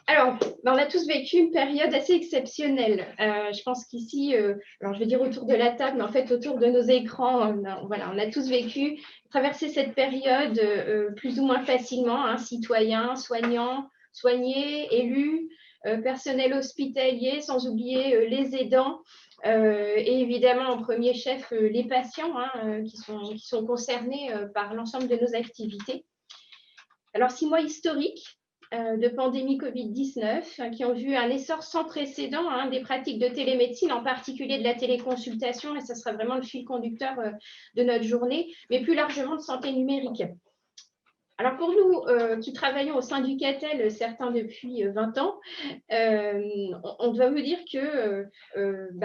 Alors, on a tous vécu une période assez exceptionnelle. Je pense qu'ici, alors je vais dire autour de la table, mais en fait autour de nos écrans, voilà, on a tous vécu, traversé cette période plus ou moins facilement, hein, citoyens, soignants, soignés, élus, personnel hospitalier, sans oublier les aidants. Et évidemment, en premier chef, les patients, hein, qui sont concernés par l'ensemble de nos activités. Alors, 6 mois historiques de pandémie Covid-19 qui ont vu un essor sans précédent, hein, des pratiques de télémédecine, en particulier de la téléconsultation, et ce sera vraiment le fil conducteur de notre journée, mais plus largement de santé numérique. Alors pour nous qui travaillons au sein du CATEL, certains depuis 20 ans, on doit vous dire que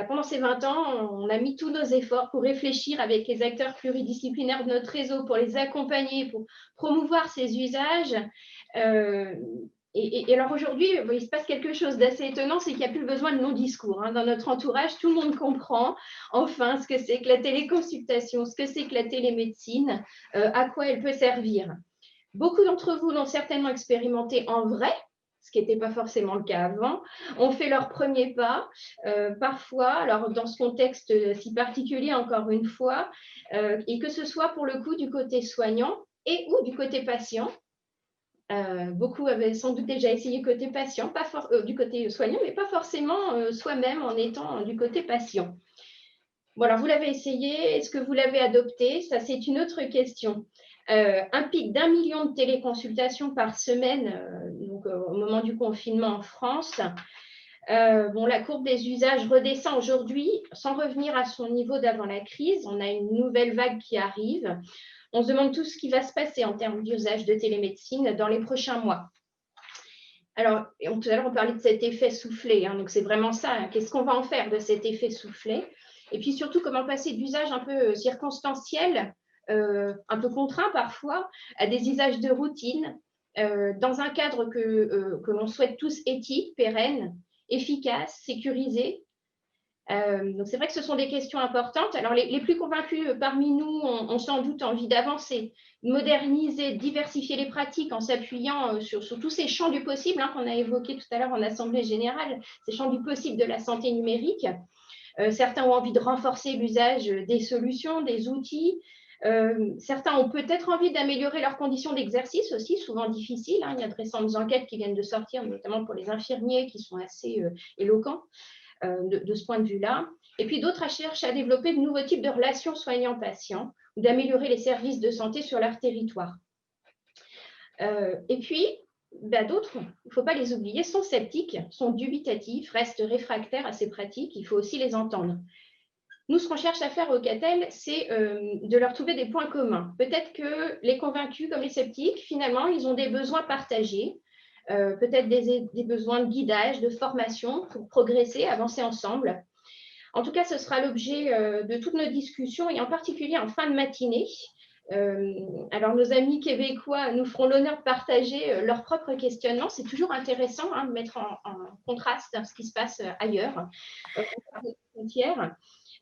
pendant ces 20 ans, on a mis tous nos efforts pour réfléchir avec les acteurs pluridisciplinaires de notre réseau, pour les accompagner, pour promouvoir ces usages. Et alors aujourd'hui, il se passe quelque chose d'assez étonnant, c'est qu'il n'y a plus besoin de non-discours. Hein. Dans notre entourage, tout le monde comprend enfin ce que c'est que la téléconsultation, ce que c'est que la télémédecine, à quoi elle peut servir. Beaucoup d'entre vous l'ont certainement expérimenté en vrai, ce qui n'était pas forcément le cas avant, ont fait leur premier pas, parfois, alors dans ce contexte si particulier encore une fois, et que ce soit pour le coup du côté soignant et ou du côté patient. Beaucoup avaient sans doute déjà essayé côté patient, du côté soignant, mais pas forcément soi-même en étant du côté patient. Bon, alors vous l'avez essayé, est-ce que vous l'avez adopté? Ça, c'est une autre question. Un pic d'1 million de téléconsultations par semaine, donc, au moment du confinement en France. La courbe des usages redescend aujourd'hui sans revenir à son niveau d'avant la crise. On a une nouvelle vague qui arrive. On se demande tout ce qui va se passer en termes d'usage de télémédecine dans les prochains mois. Alors, tout à l'heure, on parlait de cet effet soufflé, hein, donc c'est vraiment ça. Hein. Qu'est-ce qu'on va en faire de cet effet soufflé? Et puis surtout, comment passer d'usages un peu circonstanciels, un peu contraints parfois, à des usages de routine, dans un cadre que l'on souhaite tous éthique, pérenne, efficace, sécurisé. Donc c'est vrai que ce sont des questions importantes. Alors les plus convaincus parmi nous ont sans doute envie d'avancer, de moderniser, de diversifier les pratiques en s'appuyant sur tous ces champs du possible, hein, qu'on a évoqués tout à l'heure en assemblée générale, ces champs du possible de la santé numérique. Certains ont envie de renforcer l'usage des solutions, des outils. Certains ont peut-être envie d'améliorer leurs conditions d'exercice aussi, souvent difficiles. Hein. Il y a de récentes enquêtes qui viennent de sortir, notamment pour les infirmiers, qui sont assez éloquents. De ce point de vue-là. Et puis d'autres cherchent à développer de nouveaux types de relations soignants-patients ou d'améliorer les services de santé sur leur territoire. Et puis, d'autres, il ne faut pas les oublier, sont sceptiques, sont dubitatifs, restent réfractaires à ces pratiques. Il faut aussi les entendre. Nous, ce qu'on cherche à faire au CATEL, c'est de leur trouver des points communs. Peut-être que les convaincus comme les sceptiques, finalement, ils ont des besoins partagés, peut-être des besoins de guidage, de formation pour progresser, avancer ensemble. En tout cas, ce sera l'objet de toutes nos discussions et en particulier en fin de matinée. Alors, nos amis québécois nous feront l'honneur de partager leurs propres questionnements. C'est toujours intéressant de mettre en contraste ce qui se passe ailleurs, aux frontières.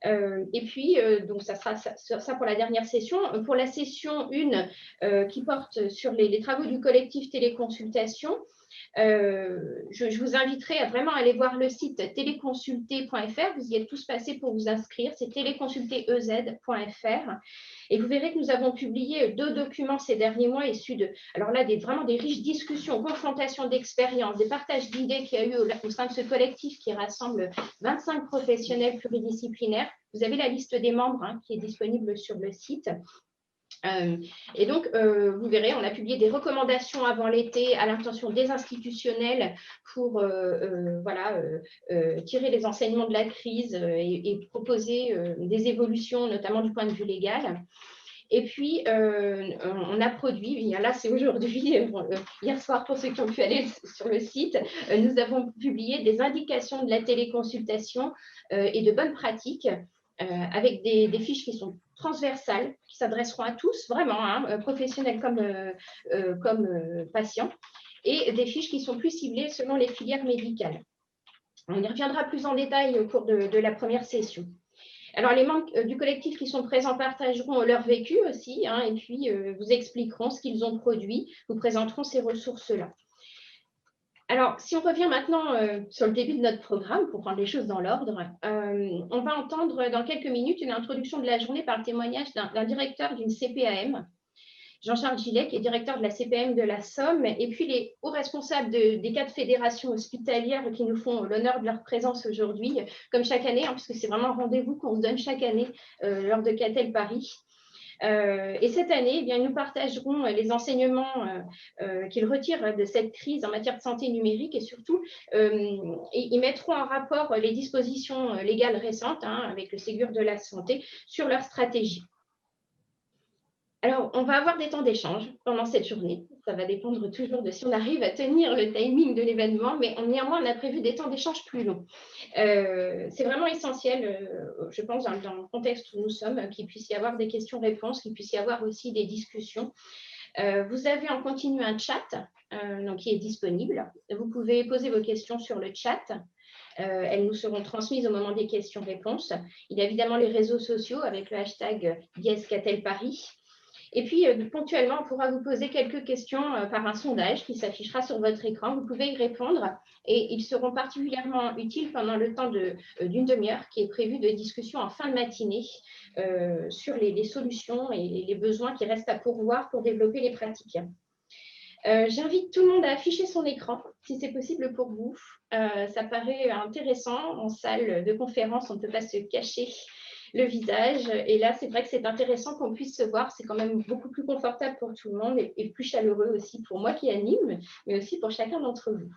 Et puis, donc ça sera ça pour la dernière session. Pour la session 1 qui porte sur les travaux du collectif téléconsultation, je vous inviterai à vraiment aller voir le site téléconsulter.fr. Vous y êtes tous passés pour vous inscrire. C'est téléconsulterez.fr. Et vous verrez que nous avons publié 2 documents ces derniers mois issus alors là, vraiment des riches discussions, confrontations d'expériences, des partages d'idées qu'il y a eu au sein de ce collectif qui rassemble 25 professionnels pluridisciplinaires. Vous avez la liste des membres qui est disponible sur le site. Et donc, vous verrez, on a publié des recommandations avant l'été à l'intention des institutionnels pour tirer les enseignements de la crise et proposer des évolutions, notamment du point de vue légal. Et puis, on a produit, là c'est aujourd'hui, hier soir pour ceux qui ont pu aller sur le site, nous avons publié des indications de la téléconsultation et de bonnes pratiques avec des fiches qui sont transversales, qui s'adresseront à tous, vraiment, professionnels comme patients, et des fiches qui sont plus ciblées selon les filières médicales. On y reviendra plus en détail au cours de la première session. Alors, les membres du collectif qui sont présents partageront leur vécu aussi, et puis vous expliqueront ce qu'ils ont produit, vous présenteront ces ressources-là. Alors, si on revient maintenant sur le début de notre programme, pour prendre les choses dans l'ordre, on va entendre dans quelques minutes une introduction de la journée par le témoignage d'un directeur d'une CPAM, Jean-Charles Gillet, qui est directeur de la CPM de la Somme, et puis les hauts responsables des 4 fédérations hospitalières qui nous font l'honneur de leur présence aujourd'hui, comme chaque année, hein, puisque c'est vraiment un rendez-vous qu'on se donne chaque année lors de Catel Paris. Et cette année, eh bien, nous partagerons les enseignements qu'ils retirent de cette crise en matière de santé numérique et surtout, ils mettront en rapport les dispositions légales récentes hein, avec le Ségur de la santé sur leur stratégie. Alors, on va avoir des temps d'échange pendant cette journée. Ça va dépendre toujours de si on arrive à tenir le timing de l'événement, mais néanmoins, on a prévu des temps d'échange plus longs. C'est vraiment essentiel, je pense, dans le contexte où nous sommes, qu'il puisse y avoir des questions-réponses, qu'il puisse y avoir aussi des discussions. Vous avez en continu un chat donc, qui est disponible. Vous pouvez poser vos questions sur le chat. Elles nous seront transmises au moment des questions-réponses. Il y a évidemment les réseaux sociaux avec le hashtag #YesCatelParis. Et puis, ponctuellement, on pourra vous poser quelques questions par un sondage qui s'affichera sur votre écran. Vous pouvez y répondre et ils seront particulièrement utiles pendant le temps d'une demi-heure qui est prévu de discussion en fin de matinée sur les solutions et les besoins qui restent à pourvoir pour développer les pratiques. J'invite tout le monde à afficher son écran, si c'est possible pour vous. Ça paraît intéressant. En salle de conférence, on ne peut pas se cacher le visage. Et là, c'est vrai que c'est intéressant qu'on puisse se voir. C'est quand même beaucoup plus confortable pour tout le monde et plus chaleureux aussi pour moi qui anime, mais aussi pour chacun d'entre vous.